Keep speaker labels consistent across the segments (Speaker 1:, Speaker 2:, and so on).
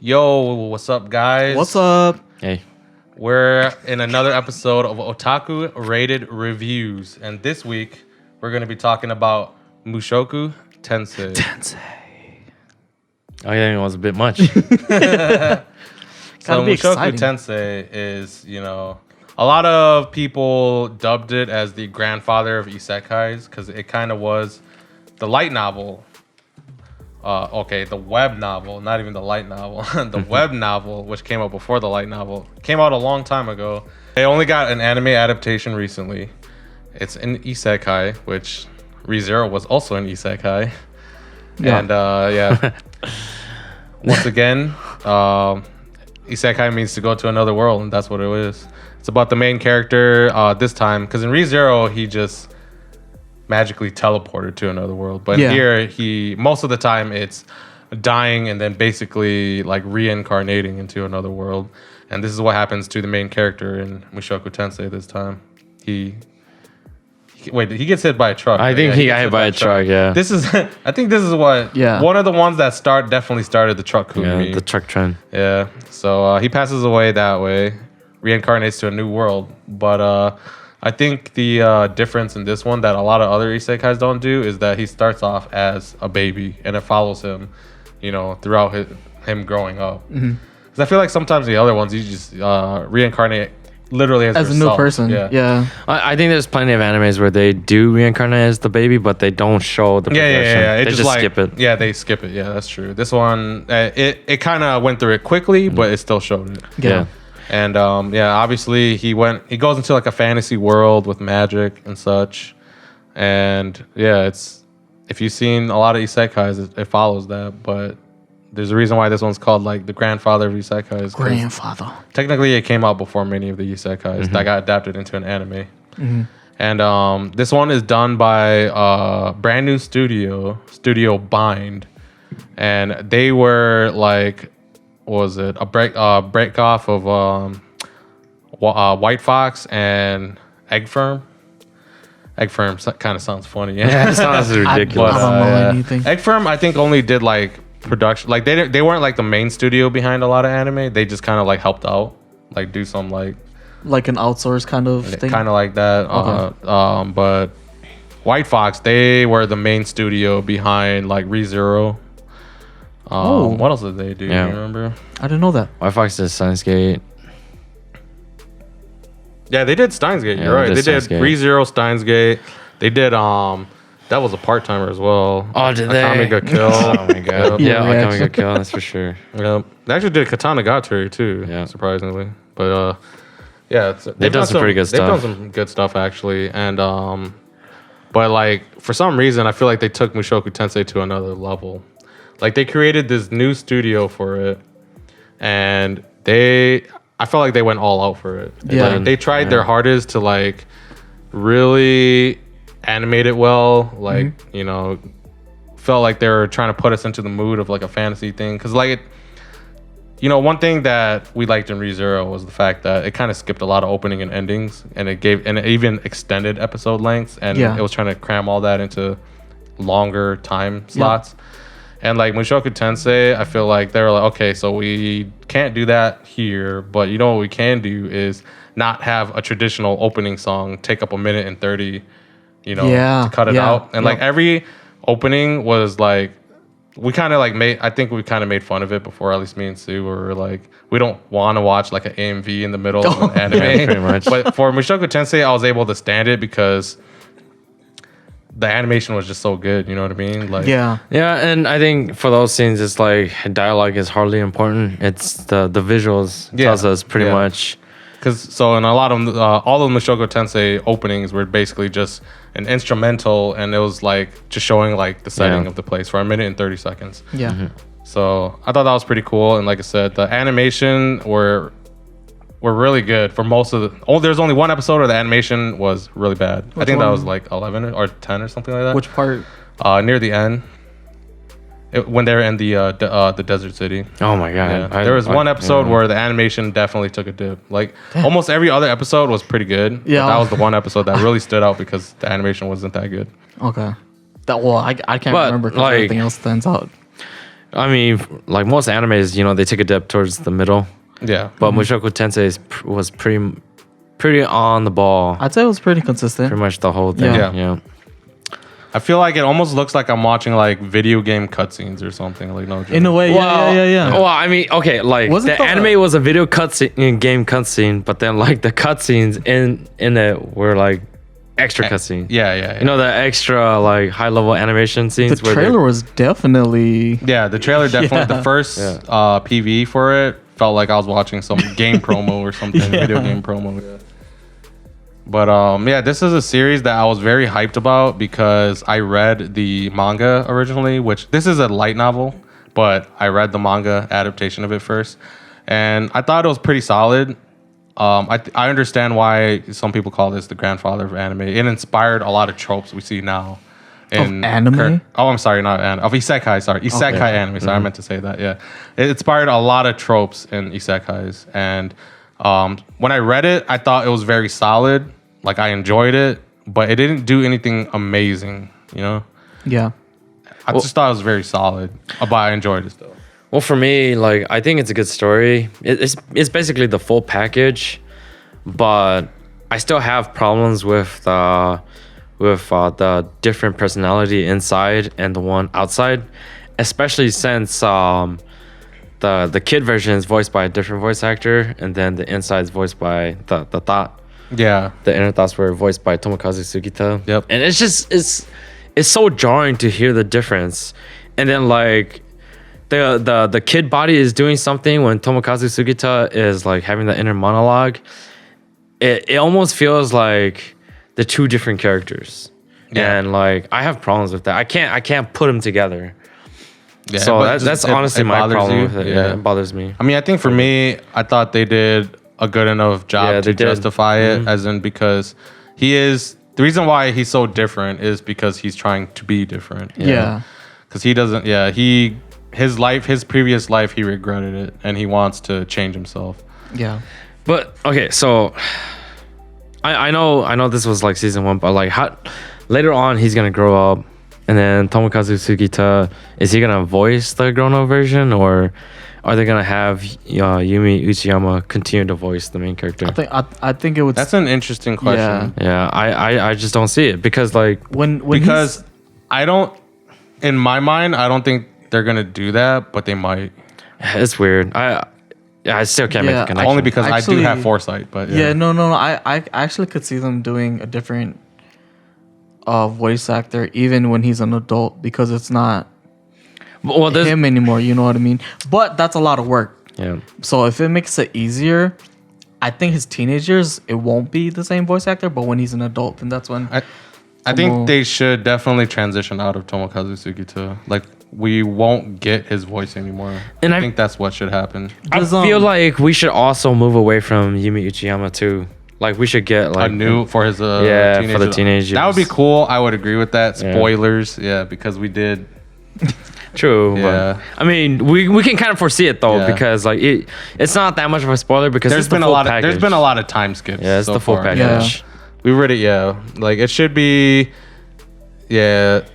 Speaker 1: Yo, what's up, guys?
Speaker 2: What's up?
Speaker 3: Hey.
Speaker 1: We're in another episode of Otaku Rated Reviews, and this week we're going to be talking about Mushoku Tensei.
Speaker 3: Oh, yeah, it was a bit much.
Speaker 1: So
Speaker 2: Gotta be
Speaker 1: Mushoku
Speaker 2: exciting.
Speaker 1: Tensei is, a lot of people dubbed it as the grandfather of isekais because it kind of was the light novel. The web novel, not even the light novel. The web novel, which came out before the light novel, came out a long time ago. They only got an anime adaptation recently. It's an isekai, which ReZero was also an isekai.
Speaker 2: Yeah.
Speaker 1: And once again, isekai means to go to another world, and that's what it is. It's about the main character this time, because in ReZero, he just magically teleported to another world, but here most of the time it's dying and then basically like reincarnating into another world, and this is what happens to the main character in Mushoku Tensei this time. He gets hit by a truck.
Speaker 3: I think he got hit by a truck. Yeah.
Speaker 1: This is I think this is what one of the ones that definitely started the truck cour.
Speaker 3: Yeah, the truck trend.
Speaker 1: Yeah. So he passes away that way, reincarnates to a new world, but I think the difference in this one that a lot of other isekais don't do is that he starts off as a baby and it follows him, throughout him growing up. Because I feel like sometimes the other ones you just reincarnate literally as
Speaker 2: a
Speaker 1: yourself.
Speaker 2: new person. Yeah.
Speaker 3: I think there's plenty of animes where they do reincarnate as the baby, but they don't show the progression.
Speaker 1: Yeah.
Speaker 3: They just skip it.
Speaker 1: Yeah, they skip it. Yeah, that's true. This one, it kind of went through it quickly, but it still showed it.
Speaker 3: Yeah.
Speaker 1: And obviously he goes into like a fantasy world with magic and such. And it's, if you've seen a lot of isekais, it follows that. But there's a reason why this one's called like the grandfather of isekais.
Speaker 2: Grandfather.
Speaker 1: Technically, it came out before many of the isekais that got adapted into an anime. And this one is done by a brand new Studio Bind. And they were like, what was it? A break off of White Fox and Egg Firm. Egg Firm kind of sounds funny.
Speaker 3: Yeah, it sounds ridiculous.
Speaker 2: I don't know anything.
Speaker 1: Egg Firm, I think, only did like production. Like they weren't like the main studio behind a lot of anime. They just kind of like helped out, like do some like
Speaker 2: an outsource kind of thing.
Speaker 1: kind of like that.
Speaker 2: Okay.
Speaker 1: But White Fox, they were the main studio behind like ReZero. What else did they do?
Speaker 3: Yeah.
Speaker 1: You remember?
Speaker 2: I didn't know that.
Speaker 3: White Fox did Steins Gate.
Speaker 1: Yeah, they did Steins Gate.
Speaker 3: Yeah,
Speaker 1: You're right.
Speaker 3: they
Speaker 1: They
Speaker 3: did
Speaker 1: did
Speaker 3: Steins Gate.
Speaker 1: ReZero, Steins Gate. They did that was a part timer as well.
Speaker 3: Oh, did they?
Speaker 1: Akame ga Kill.
Speaker 3: Oh my god.
Speaker 2: Yeah,
Speaker 3: Yeah,
Speaker 2: reaction.
Speaker 3: Akame ga Kill, that's for sure.
Speaker 1: Yep. They actually did Katana Gatari too.
Speaker 3: Yeah.
Speaker 1: Surprisingly, but
Speaker 3: They've done some pretty good stuff.
Speaker 1: They've done some good stuff actually, and but like for some reason I feel like they took Mushoku Tensei to another level. Like they created this new studio for it, and I felt like they went all out for it.
Speaker 2: Yeah.
Speaker 1: Like, they tried their hardest to like really animate it well. Like felt like they were trying to put us into the mood of like a fantasy thing. Because like one thing that we liked in ReZero was the fact that it kind of skipped a lot of opening and endings, and it even extended episode lengths, and it was trying to cram all that into longer time slots. And like Mushoku Tensei, I feel like they were like, okay, so we can't do that here, but what we can do is not have a traditional opening song take up 1 minute and 30, to cut it out. And like every opening was like, we kind of like made fun of it before, at least me and Sue were like, we don't want to watch like an AMV in the middle of an anime.
Speaker 3: Yeah, pretty much.
Speaker 1: But for Mushoku Tensei, I was able to stand it because the animation was just so good, you know what I mean? Like,
Speaker 3: Yeah, and I think for those scenes, it's like dialogue is hardly important. It's the visuals tells us pretty much.
Speaker 1: Because in a lot of all of Mushoku Tensei openings were basically just an instrumental, and it was like just showing like the setting of the place for 1 minute and 30 seconds.
Speaker 2: Yeah.
Speaker 1: So I thought that was pretty cool, and like I said, the animation were really good for most of the. There's only one episode where the animation was really bad. I think that was like 11 or 10 or something like that.
Speaker 2: Which part?
Speaker 1: Near the end, when they were in the desert city.
Speaker 3: Oh my god!
Speaker 1: Yeah. There was one episode where the animation definitely took a dip. Like almost every other episode was pretty good.
Speaker 2: Yeah.
Speaker 1: But that was the one episode that really stood out because the animation wasn't that good.
Speaker 2: Okay. I can't remember because
Speaker 3: like-
Speaker 2: everything else stands out.
Speaker 3: I mean, like most animes, they take a dip towards the middle.
Speaker 1: Yeah.
Speaker 3: But Mushoku Tensei was pretty on the ball.
Speaker 2: I'd say it was pretty consistent.
Speaker 3: Pretty much the whole thing. Yeah.
Speaker 1: I feel like it almost looks like I'm watching like video game cutscenes or something. Like no joke.
Speaker 2: In a way, yeah.
Speaker 3: Well, I mean, okay, like the anime was a video game cutscene, but then like the cutscenes in it were like extra cutscenes.
Speaker 1: Yeah.
Speaker 3: You know, the extra like high level animation scenes.
Speaker 2: The trailer was definitely.
Speaker 1: Yeah, the trailer definitely. The first PV for it felt like I was watching some game promo or something, video game promo. Yeah. But this is a series that I was very hyped about because I read the manga originally, which this is a light novel, but I read the manga adaptation of it first, and I thought it was pretty solid. I understand why some people call this the grandfather of anime. It inspired a lot of tropes we see now.
Speaker 2: In anime?
Speaker 1: I'm sorry, not anime. Of isekai, sorry. Isekai anime. Sorry, I meant to say that, yeah. It inspired a lot of tropes in isekais. And when I read it, I thought it was very solid. Like, I enjoyed it, but it didn't do anything amazing, you know?
Speaker 2: Yeah.
Speaker 1: I just thought it was very solid, but I enjoyed it still.
Speaker 3: Well, for me, like, I think it's a good story. It's basically the full package, but I still have problems with the different personality inside and the one outside, especially since the kid version is voiced by a different voice actor, and then the inside is voiced by the thought.
Speaker 1: Yeah.
Speaker 3: The inner thoughts were voiced by Tomokazu Sugita.
Speaker 1: Yep.
Speaker 3: And it's just it's so jarring to hear the difference. And then like the kid body is doing something when Tomokazu Sugita is like having the inner monologue. It almost feels like the two different characters. Yeah. And like I have problems with that. I can't put them together. Yeah, so that's honestly my problem with it. Yeah, it bothers me.
Speaker 1: I mean, I think for me, I thought they did a good enough job to justify it, as in because the reason why he's so different is because he's trying to be different.
Speaker 2: Yeah.
Speaker 1: Because he doesn't, his previous life, he regretted it and he wants to change himself.
Speaker 2: Yeah.
Speaker 3: But, okay, so I know this was like season 1, but like later on he's going to grow up, and then Tomokazu Sugita, is he going to voice the grown-up version, or are they gonna have Yumi Uchiyama continue to voice the main character?
Speaker 2: I think it would.
Speaker 1: That's an interesting question.
Speaker 3: Yeah. I just don't see it because like
Speaker 1: because I don't, in my mind, I don't think they're gonna do that, but they might.
Speaker 3: It's weird. I still can't make a connection.
Speaker 1: Only because I do have foresight, but
Speaker 2: no. I actually could see them doing a different voice actor even when he's an adult, because it's not him anymore, you know what I mean? But that's a lot of work.
Speaker 3: Yeah.
Speaker 2: So if it makes it easier, I think his teenagers, it won't be the same voice actor, but when he's an adult, then that's when
Speaker 1: I think they should definitely transition out of Tomokazu Sugita. Like, we won't get his voice anymore. And I think that's what should happen.
Speaker 3: I feel like we should also move away from Yumi Uchiyama too. Like, we should get like
Speaker 1: a new for his
Speaker 3: for the teenagers.
Speaker 1: That would be cool. I would agree with that. Spoilers, because we did.
Speaker 3: True, but I mean, we can kind of foresee it though, because like it's not that much of a spoiler because there's been a lot
Speaker 1: of time skips.
Speaker 3: Yeah, it's the full package.
Speaker 1: Yeah. We read it, like it should be, kind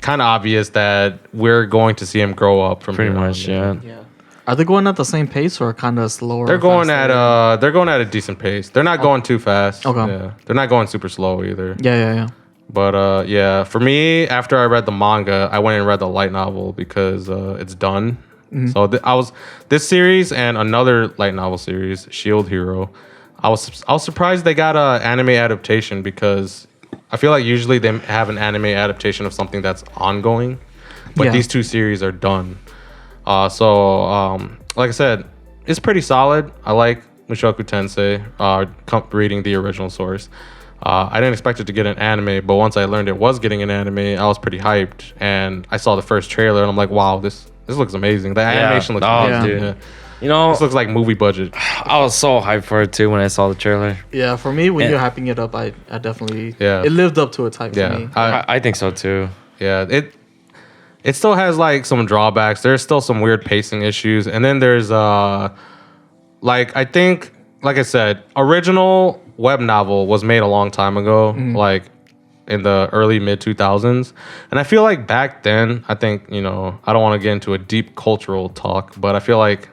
Speaker 1: of obvious that we're going to see him grow up from
Speaker 3: pretty much,
Speaker 2: yeah. Are they going at the same pace or kind of slower?
Speaker 1: They're going at a decent pace. They're not going too fast.
Speaker 2: Okay.
Speaker 1: Yeah. They're not going super slow either.
Speaker 2: Yeah.
Speaker 1: But for me, after I read the manga, I went and read the light novel because it's done. Mm-hmm. So this series and another light novel series, Shield Hero. I was surprised they got an anime adaptation because I feel like usually they have an anime adaptation of something that's ongoing, but these two series are done. Like I said, it's pretty solid. I like Mushoku Tensei. Reading the original source. I didn't expect it to get an anime, but once I learned it was getting an anime, I was pretty hyped. And I saw the first trailer, and I'm like, wow, this looks amazing. The animation looks amazing. Dude. Yeah.
Speaker 3: You know,
Speaker 1: this looks like movie budget.
Speaker 3: I was so hyped for it too when I saw the trailer.
Speaker 2: Yeah, for me, when you're hyping it up, I definitely it lived up to its hype for me.
Speaker 3: I think so too.
Speaker 1: Yeah, it still has like some drawbacks. There's still some weird pacing issues, and then there's I think, like I said, original web novel was made a long time ago. Mm-hmm. Like in the early mid 2000s. And I feel like back then, I think, I don't want to get into a deep cultural talk, but I feel like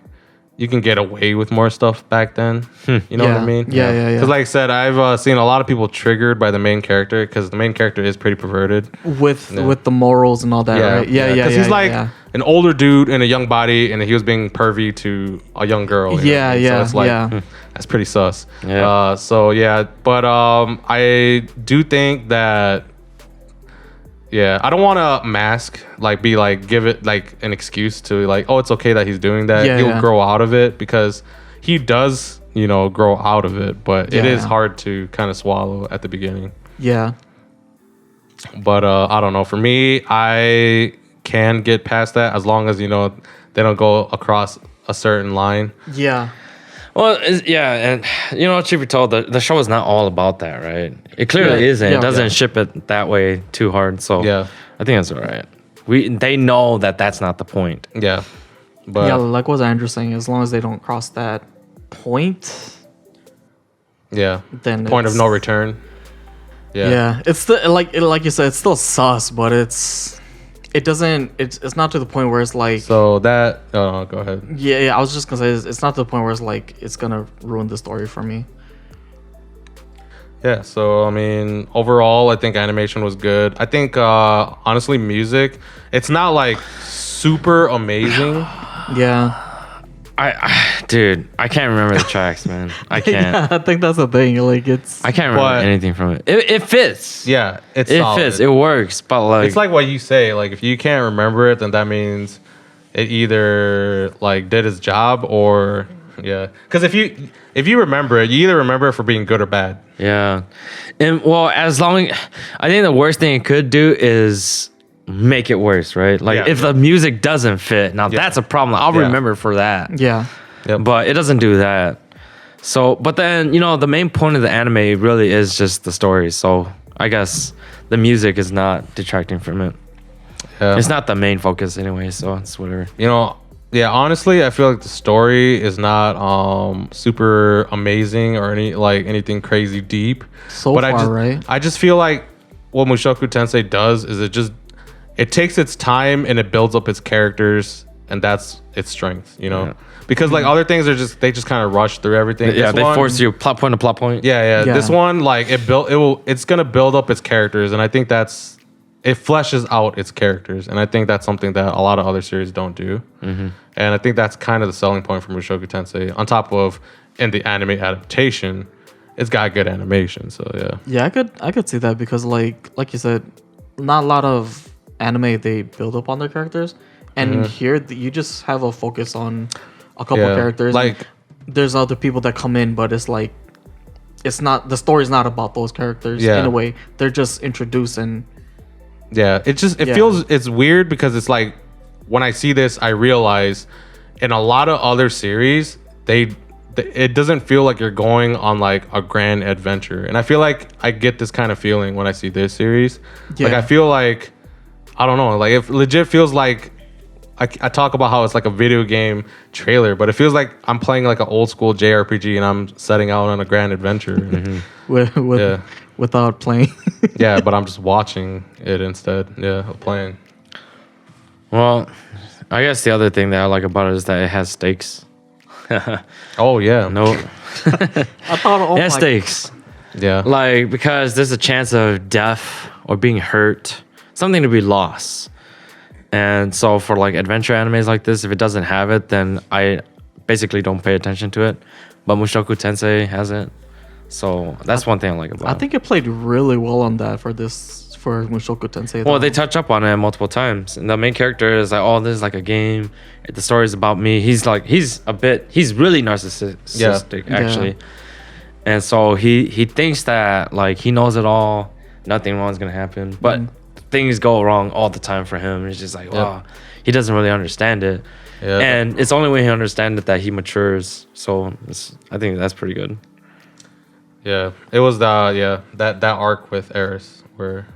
Speaker 1: you can get away with more stuff back then. You know what I mean?
Speaker 2: Yeah.
Speaker 1: Because like I said, I've seen a lot of people triggered by the main character because the main character is pretty perverted.
Speaker 2: With the morals and all that, right? Yeah.
Speaker 1: Because he's like an older dude in a young body, and he was being pervy to a young girl. So it's like, that's pretty sus.
Speaker 2: Yeah.
Speaker 1: But I do think that, I don't want to mask, give it like an excuse to like, oh, it's okay that he's doing that. He'll grow out of it because he does, grow out of it, but it is hard to kind of swallow at the beginning.
Speaker 2: Yeah.
Speaker 1: But I don't know. For me, I can get past that as long as, they don't go across a certain line.
Speaker 2: Yeah.
Speaker 3: Well, and truth be told, the show is not all about that, right? It clearly isn't. It doesn't ship it that way too hard. So I think that's all right. They know that that's not the point.
Speaker 1: Yeah, but
Speaker 2: like what Andrew's saying, as long as they don't cross that point, then
Speaker 1: point of no return.
Speaker 2: Yeah, it's still like you said, it's still sus, but it's not to the point where it's like,
Speaker 1: so that go ahead.
Speaker 2: I was just gonna say it's not to the point where it's like it's gonna ruin the story for me.
Speaker 1: So I mean, overall I think animation was good. I think honestly, music, it's not like super amazing.
Speaker 3: Dude, I can't remember the tracks, man. I can't.
Speaker 2: I think that's the thing. Like
Speaker 3: I can't remember anything from it. It fits.
Speaker 1: Yeah, it
Speaker 3: fits. It works, but like
Speaker 1: it's like what you say. Like if you can't remember it, then that means it either like did its job or Because if you remember it, you either remember it for being good or bad.
Speaker 3: Yeah, and well, I think the worst thing it could do is make it worse, right? Like if the music doesn't fit, now that's a problem. I'll remember for that.
Speaker 2: Yeah.
Speaker 3: But it doesn't do that. So, but then, the main point of the anime really is just the story. So I guess the music is not detracting from it. It's not the main focus anyway, so it's whatever.
Speaker 1: Honestly, I feel like the story is not super amazing or anything crazy deep. I just feel like what Mushoku Tensei does is it takes its time and it builds up its characters, and that's its strength, because like other things they just kind of rush through everything.
Speaker 3: They force you plot point to plot point.
Speaker 1: This one, like it's gonna build up its characters, and I think it fleshes out its characters, and I think that's something that a lot of other series don't do. And I think that's kind of the selling point for Mushoku Tensei. On top of in the anime adaptation, it's got good animation. So
Speaker 2: I could see that because like you said, not a lot of anime they build up on their characters, and here you just have a focus on a couple characters. Like there's other people that come in, but it's like it's not, the story's not about those characters in a way. They're just introducing.
Speaker 1: It feels, it's weird because it's like when I see this, I realize in a lot of other series it doesn't feel like you're going on like a grand adventure, and I feel like I get this kind of feeling when I see this series. Like I feel like, I don't know, like it legit feels like I talk about how it's like a video game trailer, but it feels like I'm playing like an old school JRPG and I'm setting out on a grand adventure.
Speaker 2: Without playing.
Speaker 1: But I'm just watching it instead. Of playing.
Speaker 3: Well, I guess the other thing that I like about it is that it has stakes.
Speaker 1: Oh yeah.
Speaker 3: No.
Speaker 2: I thought
Speaker 3: it has stakes.
Speaker 1: Yeah.
Speaker 3: Like, because there's a chance of death or being hurt, something to be lost. And so for like adventure animes like this, if it doesn't have it, then I basically don't pay attention to it. But Mushoku Tensei has it. So that's one thing I like about it.
Speaker 2: I think it played really well on that for Mushoku Tensei.
Speaker 3: Well, they touch up on it multiple times. And the main character is like, oh, this is like a game. The story is about me. He's really narcissistic, actually. And so he thinks that like he knows it all. Nothing wrong is going to happen. But things go wrong all the time for him. It's just like, wow, he doesn't really understand it. Yeah. And it's only when he understands it that he matures. So I think that's pretty good.
Speaker 1: Yeah, it was that arc with Eris where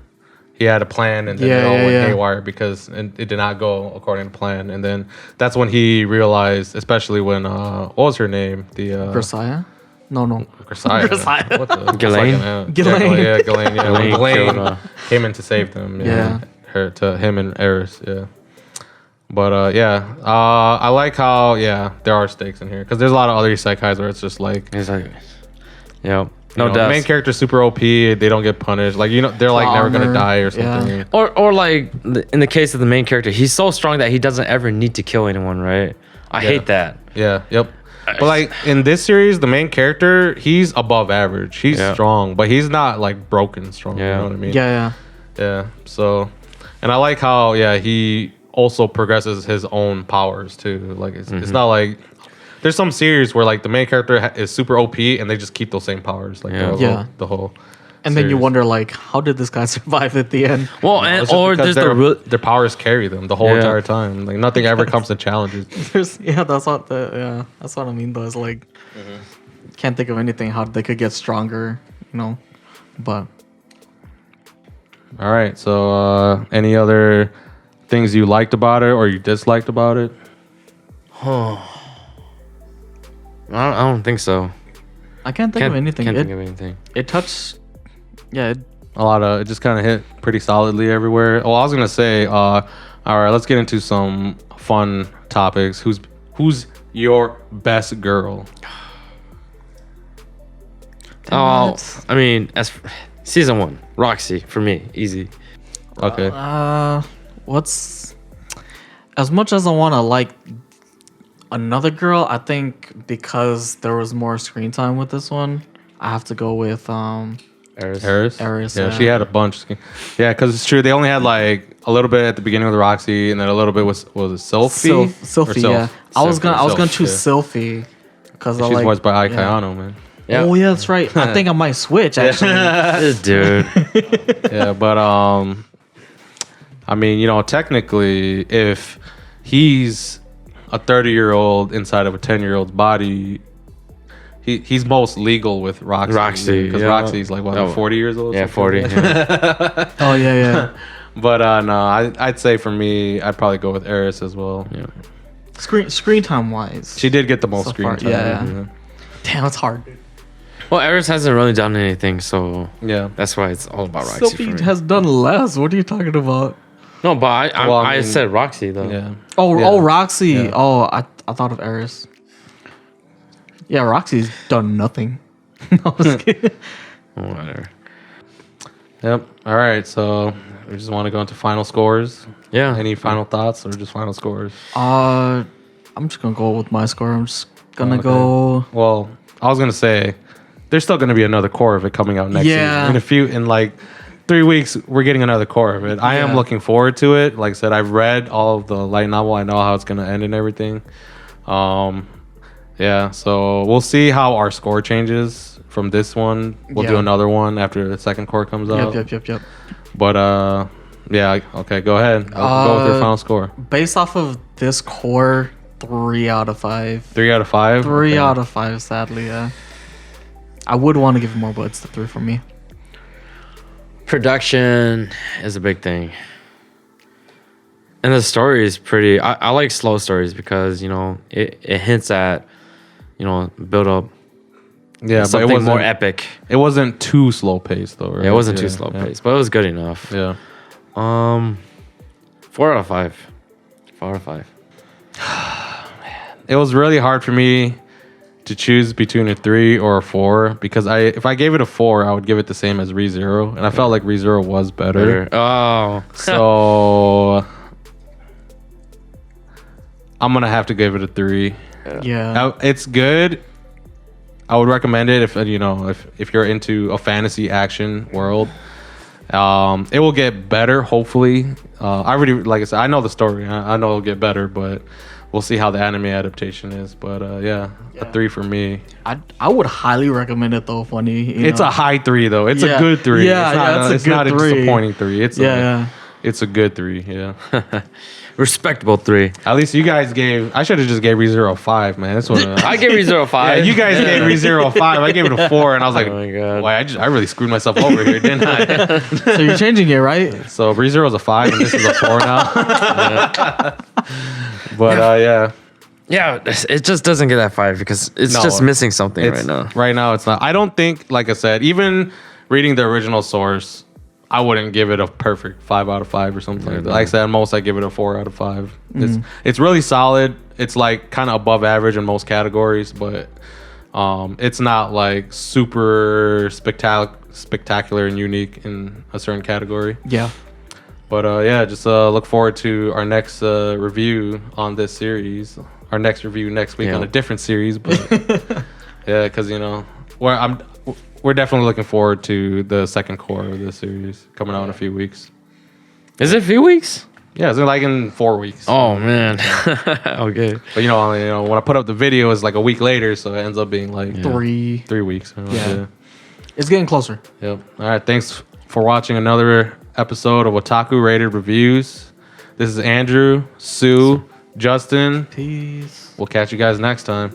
Speaker 1: he had a plan and then it all went haywire because it did not go according to plan. And then that's when he realized, especially when what was her name?
Speaker 2: Versailles? No.
Speaker 1: Grisaia.
Speaker 2: Grisaia.
Speaker 1: What the?
Speaker 3: Ghislaine?
Speaker 2: Ghislaine.
Speaker 1: Yeah, Ghislaine. Yeah,
Speaker 3: Ghislaine
Speaker 1: Ghislaine
Speaker 3: killed,
Speaker 1: came in to save them.
Speaker 2: Yeah.
Speaker 1: To him and Eris. Yeah. But I like how there are stakes in here because there's a lot of other isekais where it's just like
Speaker 3: He's like, yeah,
Speaker 1: no the main character's super OP, they don't get punished, like they're like never gonna
Speaker 2: Armor,
Speaker 1: die or something.
Speaker 2: yeah.
Speaker 3: Or like in the case of the main character, he's so strong that he doesn't ever need to kill anyone, right? I hate that.
Speaker 1: Yeah, yep. But like in this series, the main character, he's above average. He's strong, but he's not like broken strong. You know what I mean? Yeah. So, and I like how he also progresses his own powers too. Like it's not like there's some series where like the main character is super OP and they just keep those same powers like the whole.
Speaker 2: And then you wonder like, how did this guy survive at the end?
Speaker 3: Well, or there's
Speaker 1: their powers carry them the whole entire time. Like nothing ever comes to challenges.
Speaker 2: That's what I mean though. Is like can't think of anything how they could get stronger, but.
Speaker 1: All right. So any other things you liked about it or you disliked about it?
Speaker 3: I don't think so.
Speaker 2: I can't think of anything.
Speaker 3: Can't think of anything.
Speaker 2: It touched. Yeah.
Speaker 1: It just kind of hit pretty solidly everywhere. Oh, I was gonna say, all right, let's get into some fun topics. Who's your best girl?
Speaker 3: I mean, as season 1, Roxy for me, easy.
Speaker 1: Okay.
Speaker 2: What's as much as I want to like another girl, I think because there was more screen time with this one, I have to go with
Speaker 1: Eris.
Speaker 2: Yeah,
Speaker 1: she had a bunch. Yeah, because it's true. They only had like a little bit at the beginning of the Roxy, and then a little bit was it Sylphie?
Speaker 2: Sylphie, yeah. I was gonna choose Sylphie because
Speaker 1: she's voiced by Ai Kayano, man.
Speaker 2: Yeah. Oh yeah, that's right. I think I might switch actually.
Speaker 3: This dude.
Speaker 1: Yeah, but I mean, technically, if he's a 30-year-old inside of a 10-year-old's body, he's most legal with Roxy. Because Roxy's like, 40 years old?
Speaker 3: Yeah, 40. Yeah.
Speaker 2: Oh, yeah.
Speaker 1: But no, I'd say for me, I'd probably go with Eris as well.
Speaker 3: Yeah.
Speaker 2: Screen time wise.
Speaker 1: She did get the most screen time.
Speaker 2: Yeah. Damn, it's hard.
Speaker 3: Well, Eris hasn't really done anything, so
Speaker 1: yeah,
Speaker 3: that's why it's all about Roxy.
Speaker 2: Sylphie has done less. What are you talking about?
Speaker 3: No, but I said Roxy though.
Speaker 1: Yeah.
Speaker 2: Oh, Roxy. Yeah. Oh, I thought of Eris. Yeah, Roxy's done nothing. No, I was kidding.
Speaker 3: Whatever.
Speaker 1: Yep. All right. So we just want to go into final scores.
Speaker 3: Yeah.
Speaker 1: Any final thoughts or just final scores?
Speaker 2: I'm just gonna go with my score. I'm just gonna go.
Speaker 1: Well, I was gonna say there's still gonna be another core of it coming out next season. In like 3 weeks, we're getting another core of it. I am looking forward to it. Like I said, I've read all of the light novel. I know how it's gonna end and everything. Yeah, so we'll see how our score changes from this one. We'll do another one after the second core comes out.
Speaker 2: Yep.
Speaker 1: But yeah, okay, go ahead. Go with your final score.
Speaker 2: Based off of this core, 3 out of 5.
Speaker 1: 3 out of 5?
Speaker 2: 3 out of 5, sadly, yeah. I would want to give it more, but it's the 3 for me.
Speaker 3: Production is a big thing. And the story is pretty... I like slow stories because, it hints at, build up something but more epic.
Speaker 1: It wasn't too slow paced, though, right?
Speaker 3: Yeah, it wasn't too slow paced, but it was good enough.
Speaker 1: Yeah.
Speaker 3: 4 out of 5. 4 out of 5.
Speaker 1: It was really hard for me to choose between a 3 or a 4 because if I gave it a 4, I would give it the same as ReZero, and I felt like ReZero was better.
Speaker 3: Oh.
Speaker 1: So I'm gonna have to give it a 3.
Speaker 2: Yeah.
Speaker 1: It's good. I would recommend it if you're into a fantasy action world. It will get better, hopefully. Like I said, I know the story. I know it'll get better, but we'll see how the anime adaptation is. But a 3 for me.
Speaker 2: I would highly recommend it though. Funny,
Speaker 1: it's a high 3 though. It's a good 3. It's not a disappointing 3. It's a good 3. Yeah.
Speaker 3: Respectable 3.
Speaker 1: At least you guys I should have just gave ReZero a 5, man. That's what
Speaker 3: I gave ReZero a 5.
Speaker 1: Yeah, you guys gave ReZero a 5. I gave it a 4, and I was like,
Speaker 3: oh my God.
Speaker 1: Why? I really screwed myself over here, didn't I?
Speaker 2: So you're changing it, right?
Speaker 1: So ReZero's a 5, and this is a 4 now. But yeah.
Speaker 3: Yeah, it just doesn't get that 5 because it's just missing something right now.
Speaker 1: Right now, it's not. I don't think, like I said, even reading the original source, I wouldn't give it a perfect 5 out of 5 or something like that. Like I said, at most I give it a 4 out of 5. It's really solid. It's like kind of above average in most categories, but it's not like super spectacular and unique in a certain category.
Speaker 2: Yeah.
Speaker 1: But yeah, just look forward to our next review on this series. Our next review next week on a different series, but yeah, because we're definitely looking forward to the second cour of this series coming out in a few weeks.
Speaker 3: Is it a few weeks?
Speaker 1: Yeah, it's like in 4 weeks.
Speaker 3: Oh man, okay.
Speaker 1: But when I put up the video, it's like a week later, so it ends up being like
Speaker 2: 3
Speaker 1: weeks.
Speaker 2: Yeah, it's getting closer.
Speaker 1: Yep. All right, thanks for watching another episode of Otaku Rated Reviews. This is Andrew, Sue, Justin.
Speaker 2: Peace.
Speaker 1: We'll catch you guys next time.